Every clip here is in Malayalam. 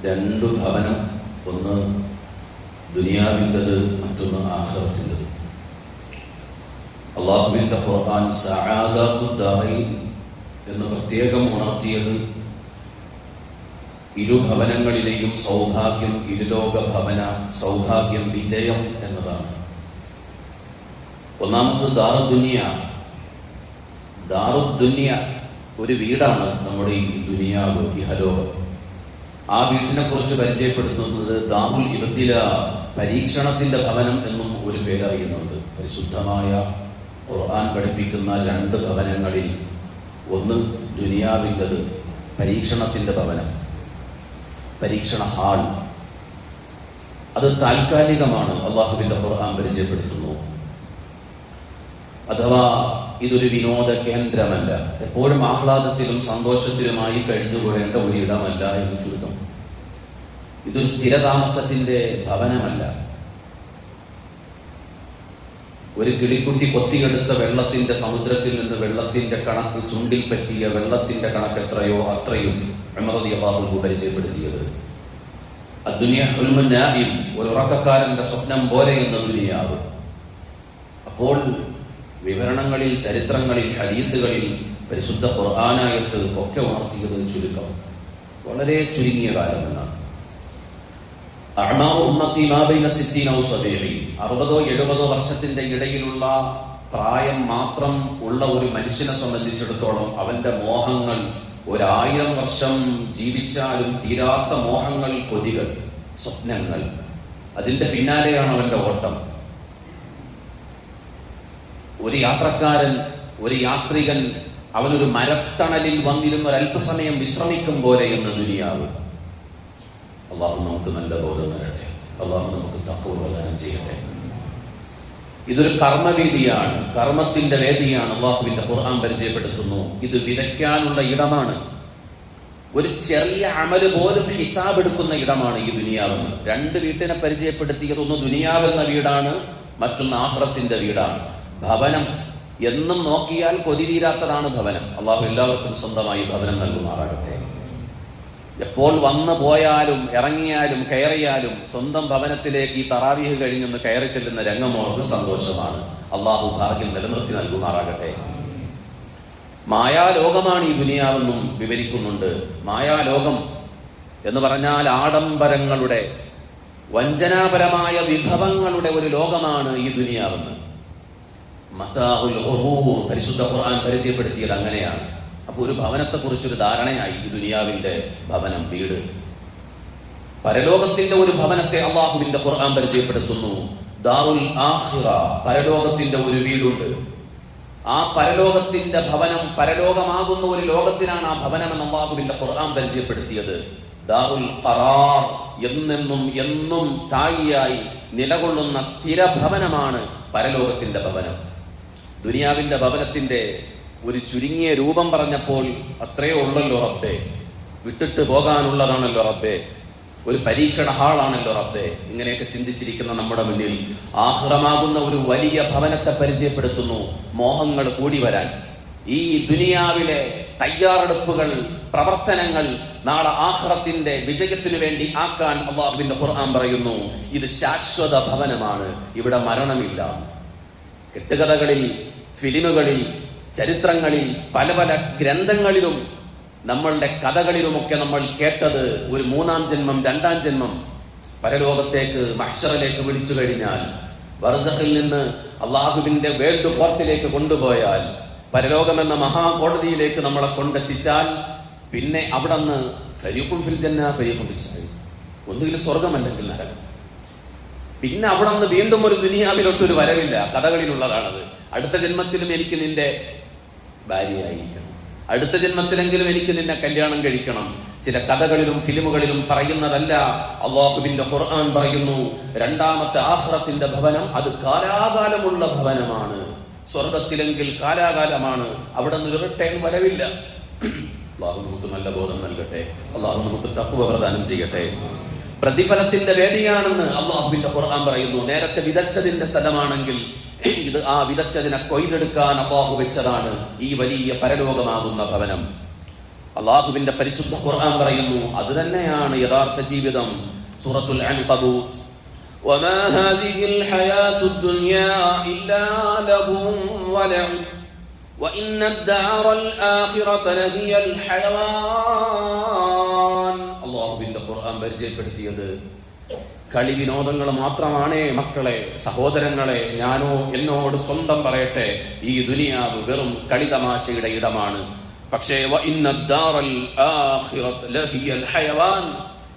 രണ്ടു ഭവനം, ഒന്ന് ദുനിയാവിൻ്റെത്, മറ്റൊന്ന് ആഖിറത്തിൻ്റെത്. അള്ളാഹുവിൻ്റെ ഖുർആൻ സഅദത്തുദ് ദാറൈൻ എന്ന് പ്രത്യേകം ഉണർത്തിയത് ഇരുഭവനങ്ങളിലെയും സൗഭാഗ്യം, ഇരുലോക ഭവന സൗഭാഗ്യം, വിജയം എന്നതാണ്. ഒന്നാമത് ദാറുദ്ദുനിയ. ദാറുദ്ദുനിയ ഒരു വീടാണ് നമ്മുടെ ഈ ദുനിയാവ്, ഇഹലോകം. ആ വീട്ടിനെ കുറിച്ച് പരിചയപ്പെടുത്തുന്നത് ദാറുൽ ഇബ്തിലാ, പരീക്ഷണത്തിന്റെ ഭവനം എന്നും ഒരു പേരറിയുന്നുണ്ട്. പരിശുദ്ധമായ ഖുർആൻ പഠിപ്പിക്കുന്ന രണ്ട് ഭവനങ്ങളിൽ ഒന്ന് ദുനിയാവിൻ്റെത്, പരീക്ഷണത്തിന്റെ ഭവനം, പരീക്ഷണ ഹാൾ. അത് താൽക്കാലികമാണ്, അള്ളാഹുവിന്റെ ഖുർആൻ പരിചയപ്പെടുത്തുന്നു. അഥവാ ഇതൊരു വിനോദ കേന്ദ്രമല്ല, എപ്പോഴും ആഹ്ലാദത്തിലും സന്തോഷത്തിലുമായി കഴിഞ്ഞുകൂടേണ്ട ഒരിടമല്ല എന്ന് ചുരുക്കം. ഇതൊരു സ്ഥിരതാമസത്തിന്റെ ഭവനമല്ല. ഒരു കിളിക്കുട്ടി കൊത്തിയെടുത്ത വെള്ളത്തിന്റെ സമുദ്രത്തിൽ നിന്ന് വെള്ളത്തിന്റെ കണക്ക്, ചുണ്ടിൽ പറ്റിയ വെള്ളത്തിന്റെ കണക്ക് എത്രയോ അത്രയും ഉമർ റളിയല്ലാഹു അൻഹു പരിചയപ്പെടുത്തിയത്. അദ്ദുനിയ ഹുൽമുൻ നാഇം, ഒരു ഉറക്കക്കാരന്റെ സ്വപ്നം പോലെ എന്ന ദുനിയാവ്. അപ്പോൾ വിവരണങ്ങളിൽ, ചരിത്രങ്ങളിൽ, ഹദീസുകളിൽ, പരിശുദ്ധ ഖുർആനായത്ത് ഒക്കെ ഉണർത്തിയത് ചുരുക്കം, വളരെ ചുരുങ്ങിയ കാലമെന്നാണ്. 60-70 വർഷത്തിന്റെ ഇടയിലുള്ള പ്രായം മാത്രം ഉള്ള ഒരു മനുഷ്യനെ സംബന്ധിച്ചിടത്തോളം അവന്റെ മോഹങ്ങൾ 1000 വർഷം ജീവിച്ചാലും തീരാത്ത മോഹങ്ങൾ, കൊതികൾ, സ്വപ്നങ്ങൾ, അതിന്റെ പിന്നാലെയാണ് അവന്റെ ഓട്ടം. ഒരു യാത്രക്കാരൻ, ഒരു യാത്രികൻ, അവനൊരു മരത്തണലിൽ വന്നിരുന്ന ഒരല്പസമയം വിശ്രമിക്കും പോലെ എന്ന ദുനിയാവ്. അള്ളാഹു നമുക്ക് നല്ല ബോധം തരട്ടെ. അള്ളാഹു നമുക്ക് തഖ്വ പ്രദാനം ചെയ്യട്ടെ. ഇതൊരു കർമ്മവേദിയാണ്, കർമ്മത്തിന്റെ വേദിയാണ്. അള്ളാഹുവിന്റെ ഖുർആൻ പരിചയപ്പെടുത്തുന്നു, ഇത് വിതയ്ക്കാനുള്ള ഇടമാണ്. ഒരു ചെറിയ അമല് പോലും ഹിസാബ് എടുക്കുന്ന ഇടമാണ് ഈ ദുനിയാവെന്ന്. രണ്ട് വീട്ടിനെ പരിചയപ്പെടുത്തിയത്, ഒന്ന് ദുനിയാവെന്ന വീടാണ്, മറ്റൊന്ന് ആഖിറത്തിന്റെ വീടാണ്. ഭവനം എന്നും നോക്കിയാൽ കൊതി തീരാത്തതാണ് ഭവനം. അള്ളാഹു എല്ലാവർക്കും സ്വന്തമായി ഭവനം നൽകുമാറാകട്ടെ. എപ്പോൾ വന്നു പോയാലും ഇറങ്ങിയാലും കയറിയാലും സ്വന്തം ഭവനത്തിലേക്ക് ഈ തറാവീഹ് കഴിഞ്ഞൊന്ന് കയറി ചെല്ലുന്ന രംഗമോർക്ക് സന്തോഷമാണ്. അള്ളാഹു ഭാഗ്യം നിലനിർത്തി നൽകുമാറാകട്ടെ. മായാലോകമാണ് ഈ ദുനിയാവെന്നും വിവരിക്കുന്നുണ്ട്. മായാലോകം എന്ന് പറഞ്ഞാൽ ആഡംബരങ്ങളുടെ, വഞ്ചനാപരമായ വിഭവങ്ങളുടെ ഒരു ലോകമാണ് ഈ ദുനിയാവെന്ന് മതാഉൽ ഖുറൂർ പരിശുദ്ധ ഖുർആൻ പരിചയപ്പെടുത്തിയത് അങ്ങനെയാണ്. അപ്പൊ ഒരു ഭവനത്തെ കുറിച്ചൊരു ധാരണയായി ഈ ദുനിയാവിന്റെ ഭവനം, വീട്. പരലോകത്തിന്റെ ഒരു ഭവനത്തെ അള്ളാഹുവിന്റെ ഖുർആൻ പരിചയപ്പെടുത്തുന്നു, ദാറുൽ ആഖിറ, പരലോകത്തിന്റെ ഒരു വീടുണ്ട്. ആ പരലോകത്തിന്റെ ഭവനം, പരലോകമാകുന്ന ഒരു ലോകത്തിനാണ് ആ ഭവനം എന്ന് അള്ളാഹുവിന്റെ ഖുർആൻ പരിചയപ്പെടുത്തിയത്. ദാറുൽ ഖറാർ, എന്നെന്നും എന്നും സ്ഥായിയായി നിലകൊള്ളുന്ന സ്ഥിരഭവനമാണ് പരലോകത്തിന്റെ ഭവനം. ദുനിയാവിന്റെ ഭവനത്തിന്റെ ഒരു ചുരുങ്ങിയ രൂപം പറഞ്ഞപ്പോൾ അത്രയോ ഉള്ളല്ലോ റബ്ബേ, വിട്ടിട്ട് പോകാനുള്ളതാണല്ലോ റബ്ബേ, ഒരു പരീക്ഷണ ഹാളാണല്ലോ റബ്ബേ. ഇങ്ങനെയൊക്കെ ചിന്തിച്ചിരിക്കുന്ന നമ്മുടെ മുന്നിൽ ആഖിറമാകുന്ന ഒരു വലിയ ഭവനത്തെ പരിചയപ്പെടുത്തുന്നു. മോഹങ്ങൾ കൂടി വരാൻ, ഈ ദുനിയാവിലെ തയ്യാറെടുപ്പുകൾ, പ്രവർത്തനങ്ങൾ നാളെ ആഖിറത്തിന്റെ വിജയത്തിനു വേണ്ടി ആക്കാൻ അല്ലാഹുവിന്റെ ഖുർആൻ പറയുന്നു, ഇത് ശാശ്വത ഭവനമാണ്, ഇവിടെ മരണമില്ല. കെട്ടുകഥകളിൽ, ഫിലിമുകളിൽ, ചരിത്രങ്ങളിൽ, പല പല ഗ്രന്ഥങ്ങളിലും, നമ്മളുടെ കഥകളിലുമൊക്കെ നമ്മൾ കേട്ടത് ഒരു 3-ാം ജന്മം, 2-ാം ജന്മം. പരലോകത്തേക്ക്, മഹ്ശറിലേക്ക് വിളിച്ചു കഴിഞ്ഞാൽ, ബർസഖിൽ നിന്ന് അള്ളാഹുവിന്റെ വേൾഡ് കോർട്ടിലേക്ക് കൊണ്ടുപോയാൽ, പരലോകമെന്ന മഹാകോടതിയിലേക്ക് നമ്മളെ കൊണ്ടെത്തിച്ചാൽ, പിന്നെ അവിടെ നിന്ന് ഫരീഖുൻ ഫിൽ ജന്ന ഫരീഖുൻ ഫിസ് സഈർ, ഒന്നുകിൽ സ്വർഗമല്ലെങ്കിൽ നരകം. പിന്നെ അവിടെ നിന്ന് വീണ്ടും ഒരു ദുനിയാവിലൊട്ടൊരു വരവില്ല. കഥകളിലുള്ളതാണത്. അടുത്ത ജന്മത്തിലും എനിക്ക് നിന്റെ ഭാര്യയായിരിക്കണം, അടുത്ത ജന്മത്തിലെങ്കിലും എനിക്ക് നിന്നെ കല്യാണം കഴിക്കണം. ചില കഥകളിലും ഫിലിമുകളിലും പറയുന്നതല്ല. അല്ലാഹുവിന്റെ ഖുർആൻ പറയുന്നു, രണ്ടാമത്തെ ആഖിറത്തിന്റെ ഭവനം അത് കാലാകാലമുള്ള ഭവനമാണ്. സ്വർഗത്തിലെങ്കിൽ കാലാകാലമാണ്, അവിടെ നിന്ന് റിട്ടേൺ വരവില്ല. അല്ലാഹു നമുക്ക് നല്ല ബോധം നൽകട്ടെ. അല്ലാഹു നമുക്ക് തഖ്വ പ്രദാനം ചെയ്യട്ടെ. പ്രതിഫലത്തിന്റെ വേദിയാണെന്ന് അല്ലാഹുവിന്റെ ഖുർആൻ പറയുന്നു. നേരത്തെ വിതച്ചതിന്റെ സ്ഥലമാണെങ്കിൽ ഇത് ആ വിതച്ചതിനെ കൊയ്തെടുക്കാൻ അല്ലാഹു വെച്ചതാണ് ഈ വലിയ പരലോകമാകുന്ന ഭവനം. അള്ളാഹുവിന്റെ പരിശുദ്ധ ഖുർആൻ പറയുന്നു അത് തന്നെയാണ് യഥാർത്ഥ ജീവിതം. സൂറത്തുൽ അൻകബൂത്ത്, വമാ ഹാദിഹിൽ ഹയാത്തുദ് ദുനിയാ ഇല്ലാ ലഹും വലഉ വഇന്നദ് ദാറൽ ആഖിറത ലഹിയൽ ഹയവാൻ. അള്ളാഹുവിന്റെ ഖുർആൻ പരിചയപ്പെടുത്തിയത് കളി വിനോദങ്ങൾ മാത്രമാണ്. മക്കളെ, സഹോദരങ്ങളെ, ഞാനോ എന്നോട് സ്വന്തം പറയട്ടെ, ഈ ദുനിയാവ് വെറും കളിതമാശയുടെ ഇടമാണ്. പക്ഷേ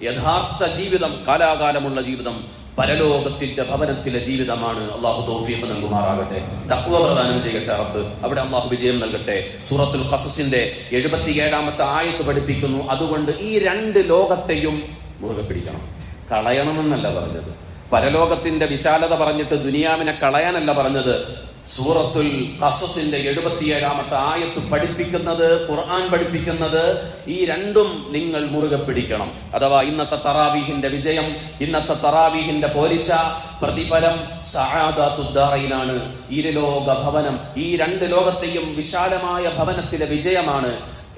യഥാർത്ഥ ജീവിതം, കാലാകാലമുള്ള ജീവിതം, പരലോകത്തിന്റെ ഭവനത്തിലെ ജീവിതമാണ്. അള്ളാഹു തൗഫീഖ് നൽകുമാറാകട്ടെ, തഖ്വ പ്രദാനം ചെയ്യട്ടെ റബ്ബ്. അവിടെ അള്ളാഹു വിജയം നൽകട്ടെ. സൂറത്തുൽ ഖസസിന്റെ 77-ാമത്തെ ആയത്ത് പഠിപ്പിക്കുന്നു, അതുകൊണ്ട് ഈ രണ്ട് ലോകത്തെയും മുറുകെ പിടിക്കണം. കളയണമെന്നല്ല പറഞ്ഞത്. പരലോകത്തിന്റെ വിശാലത പറഞ്ഞിട്ട് ദുനിയാവിനെ കളയാനല്ല പറഞ്ഞത്. സൂറത്തുൽ ഖസസിന്റെ 77-ാമത്തെ ആയത്ത് പഠിപ്പിക്കുന്നത്, ഖുർആൻ പഠിപ്പിക്കുന്നത്, ഈ രണ്ടും നിങ്ങൾ മുറുകെ പിടിക്കണം. അഥവാ ഇന്നത്തെ തറാവീഹിന്റെ വിജയം, ഇന്നത്തെ തറാവീഹിന്റെ പോരിശ, പ്രതിഫലം സഅദത്തുദ്ദാറൈനാണ്, ഇരുലോക ഭവനം. ഈ രണ്ട് ലോകത്തെയും വിശാലമായ ഭവനത്തിലെ വിജയമാണ്.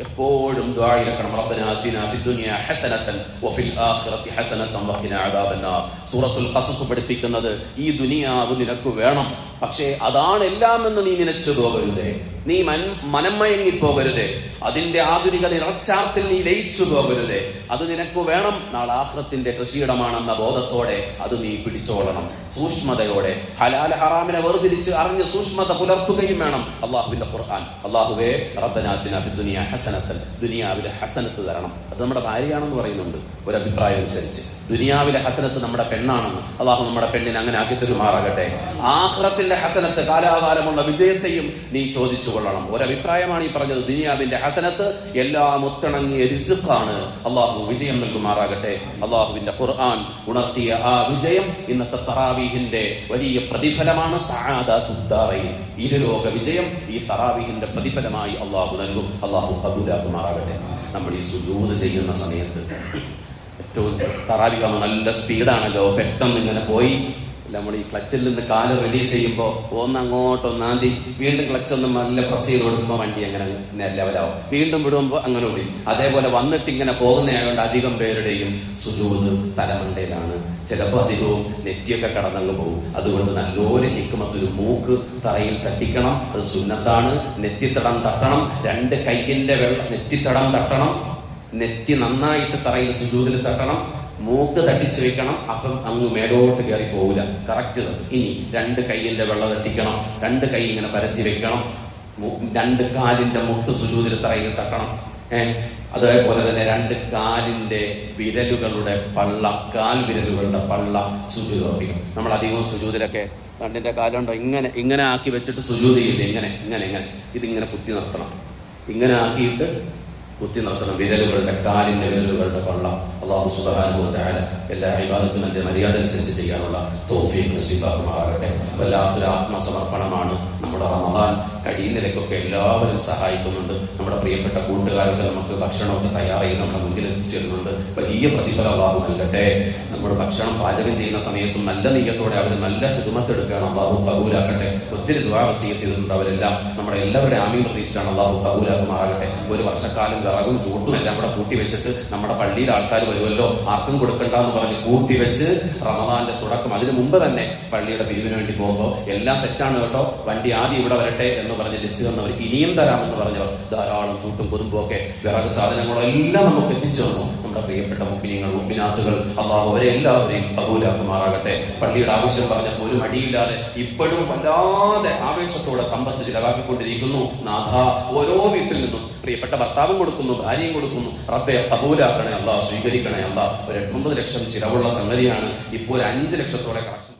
എപ്പോഴും ദുആയിരക്കണം, റബ്ബനാ ആതിനാ ഫിദ്ദുനിയാ ഹസനതൻ വഫിൽ ആഖിറതി ഹസനതൻ വഖിനാ അദാബന്നാർ. സൂറത്തുൽ ഖസസ് പഠിപ്പിക്കുന്നത് ഈ ദുനിയാവ് നിനക്ക് വേണം, പക്ഷേ അതാണ് എല്ലാം എന്ന് നീ നനച്ചു പോകരുതേ, നീ മനംമയങ്ങി പോകരുതേ, അതിന്റെ ആധുനിക നിറച്ചാർത്തിൽ നീ ലയിച്ചു പോകരുതേ. അത് നിനക്ക് വേണം, നാളെ ആഖിറത്തിന്റെ കൃഷിയിടമാണെന്ന ബോധത്തോടെ അത് നീ പിടിച്ചോളണം. സൂക്ഷ്മതയോടെ ഹലാൽ ഹറാമിനെ വേർതിരിച്ച് അറിഞ്ഞ് സൂക്ഷ്മത പുലർത്തുകയും വേണം. അള്ളാഹുവിന്റെ ഖുർആൻ, അള്ളാഹുവേ റബ്ബനാ ആതിനാ ഫിദ്ദുനിയാ ഹസനതൻ, ദുനിയാവിലെ ഹസനത്ത് തരണം. അത് നമ്മുടെ ഭാര്യയാണെന്ന് പറയുന്നുണ്ട് ഒരഭിപ്രായം അനുസരിച്ച്. ദുനിയാവിലെ ഹസനത്ത് നമ്മുടെ പെണ്ണാണെന്ന്. അള്ളാഹു നമ്മുടെ പെണ്ണിനെ അങ്ങനെ ആക്കി തരുമാറാകട്ടെ. ആഖിറത്തിന്റെ ഹസനത്ത്, കാലാകാലമുള്ള വിജയത്തെയും നീ ചോദിച്ചു കൊള്ളണം. ഒരഭിപ്രായമാണ് ഈ പറഞ്ഞത്. ദുനിയാവിന്റെ ഹസനത്ത് എല്ലാം ഒത്തിണങ്ങിയ റിസ്ഖാണ്. അള്ളാഹു വിജയം നൽകുമാറാകട്ടെ. അള്ളാഹുവിന്റെ ഖുർആൻ ഉണർത്തിയ ആ വിജയം ഇന്നത്തെ തറാവീഹിന്റെ വലിയ പ്രതിഫലമാണ്. സഅദത്തുദ്ദാറൈൻ, ഇരുലോക വിജയം ഈ തറാവീഹിന്റെ പ്രതിഫലമായി അള്ളാഹു നൽകും. അള്ളാഹു ഖബൂലാക്കുമാറാകട്ടെ. നമ്മൾ ഈ സുജൂദ് ചെയ്യുന്ന സമയത്ത് ഏറ്റവും തറാവീഹ് നല്ല സ്പീഡാണല്ലോ, പെട്ടെന്ന് ഇങ്ങനെ പോയി നമ്മൾ ഈ ക്ലച്ചിൽ നിന്ന് കാല് റിലീസ് ചെയ്യുമ്പോൾ ഒന്നങ്ങോട്ടൊന്നാന്തി വീണ്ടും ക്ലച്ചൊന്നും നല്ല പ്രസ് ചെയ്ത് കൊടുക്കുമ്പോൾ വണ്ടി അങ്ങനെ ലെവലാവും, വീണ്ടും വിടുമ്പോൾ അങ്ങനെ ഓടിയും. അതേപോലെ വന്നിട്ട് ഇങ്ങനെ പോകുന്നതായതുകൊണ്ട് അധികം പേരുടെയും സുജൂദ് തലമണ്ടയിലാണ്. ചിലപ്പോൾ അധികവും നെറ്റിയൊക്കെ കടന്നങ്ങ് പോകും. അതുകൊണ്ട് നല്ലൊരു ഹിക്മത്തൊരു മൂക്ക് തറയിൽ തട്ടിക്കണം, അത് സുന്നത്താണ്. നെറ്റിത്തടം തട്ടണം, രണ്ട് കൈയിന്റെ നെറ്റിത്തടം തട്ടണം, നെറ്റി നന്നായിട്ട് തറയിൽ സുജൂദിൽ തട്ടണം, മൂക്ക് തട്ടിച്ചു വെക്കണം. അപ്പം അങ്ങ് മേലോട്ട് കയറി പോകില്ല, കറക്റ്റ്. ഇനി രണ്ട് കൈയിന്റെ വെള്ളം തട്ടിക്കണം, രണ്ട് കൈ ഇങ്ങനെ പരത്തി വെക്കണം, രണ്ട് കാലിന്റെ മുട്ട് സുജൂദിൽ തറയിൽ തട്ടണം. അതേപോലെ തന്നെ രണ്ട് കാലിന്റെ വിരലുകളുടെ പള്ള, കാൽ വിരലുകളുടെ പള്ള സുജൂദ് ഉറപ്പിക്കണം. നമ്മൾ അധികവും സുജൂദിലൊക്കെ രണ്ടിന്റെ കാലുണ്ടോ ഇങ്ങനെ ഇങ്ങനെ ആക്കി വെച്ചിട്ട് സുജൂദ് ചെയ്യില്ല. ഇങ്ങനെ ഇങ്ങനെ ഇങ്ങനെ ഇതിങ്ങനെ കുത്തി നിർത്തണം, ഇങ്ങനെ ആക്കിയിട്ട് കുത്തി നിർത്തണം വിരലുകളുടെ, കാലിന്റെ വിരലുകളുടെ പള്ള. അല്ലാഹു സുബ്ഹാനഹു വ തആല എല്ലാ ഇബാദത്തും അതിന്റെ മര്യാദ അനുസരിച്ച് ചെയ്യാനുള്ള തൗഫീഖ് നസീബാക്കുമാറാകട്ടെ. വല്ലാത്തൊരു ആത്മസമർപ്പണമാണ് നമ്മുടെ റമദാൻ. കഴിയുന്നിടയ്ക്കൊക്കെ എല്ലാവരും സഹായിക്കുന്നുണ്ട്. നമ്മുടെ പ്രിയപ്പെട്ട കൂട്ടുകാരൊക്കെ നമുക്ക് ഭക്ഷണമൊക്കെ തയ്യാർ ചെയ്ത് നമ്മുടെ മുന്നിൽ എത്തിച്ചേരുന്നുണ്ട്. വലിയ പ്രതിഫലം അല്ലാഹു നൽകട്ടെ. നമ്മൾ ഭക്ഷണം പാചകം ചെയ്യുന്ന സമയത്തും നല്ല നീയത്തോടെ അവർ നല്ല ഹിദ്മത്ത് എടുക്കുകയാണ്. അല്ലാഹു കബൂലാക്കട്ടെ. ഒത്തിരി ദുആ വസിയത്ത് ചെയ്തിട്ടുണ്ട് അവരെല്ലാം. നമ്മുടെ എല്ലാവരുടെ ആമീൻ പ്രതീക്ഷിച്ചാണ്. അല്ലാഹു കബൂലാക്കുമാറാകട്ടെ. ഒരു വർഷക്കാലം വിറകും ചൂട്ടും എല്ലാം കൂടെ കൂട്ടി വെച്ചിട്ട് നമ്മുടെ പള്ളിയിൽ ആൾക്കാർ വരുമല്ലോ, ആർക്കും കൊടുക്കണ്ട എന്ന് പറഞ്ഞ് കൂട്ടി വെച്ച് റമദാന്റെ തുടക്കം, അതിനു മുമ്പ് തന്നെ പള്ളിയുടെ പിരിവിന് വേണ്ടി പോകുമ്പോൾ എല്ലാം സെറ്റാണ് കേട്ടോ, വണ്ടി ആദ്യം ഇവിടെ വരട്ടെ എന്ന് പറഞ്ഞ് ലിസ്റ്റ് തന്നവർ ഇനിയും തരാമെന്ന് പറഞ്ഞവർ ധാരാളം ചൂട്ടും കുറുമ്പും ഒക്കെ വിറക് സാധനങ്ങളും എല്ലാം നമുക്ക് എത്തിച്ചു തന്നു. നമ്മുടെ പ്രിയപ്പെട്ട മുഅ്മിനീങ്ങൾ, മുഅ്മിനാത്തുകൾ, അള്ളാഹു അവരെ എല്ലാവരെയും കബൂലാക്കുമാറാകട്ടെ. പള്ളിയുടെ ആവശ്യം പറഞ്ഞപ്പോൾ ഒരു മടിയില്ലാതെ ഇപ്പോഴും വല്ലാതെ ആവേശത്തോടെ സമ്പത്ത് ചിലവാക്കിക്കൊണ്ടിരിക്കുന്നു. നാഥ, ഓരോ വീട്ടിൽ നിന്നും പ്രിയപ്പെട്ട ഭർത്താവും കൊടുക്കുന്നു, ഭാര്യയും കൊടുക്കുന്നു. റബ്ബെ കബൂലാക്കണേ അല്ലാഹ്, സ്വീകരിക്കണേ അല്ലാഹ്. ഒരു 8-9 ലക്ഷം ചിലവുള്ള സംഗതിയാണ്. ഇപ്പോൾ 5 ലക്ഷത്തോടെ കളക്ഷൻ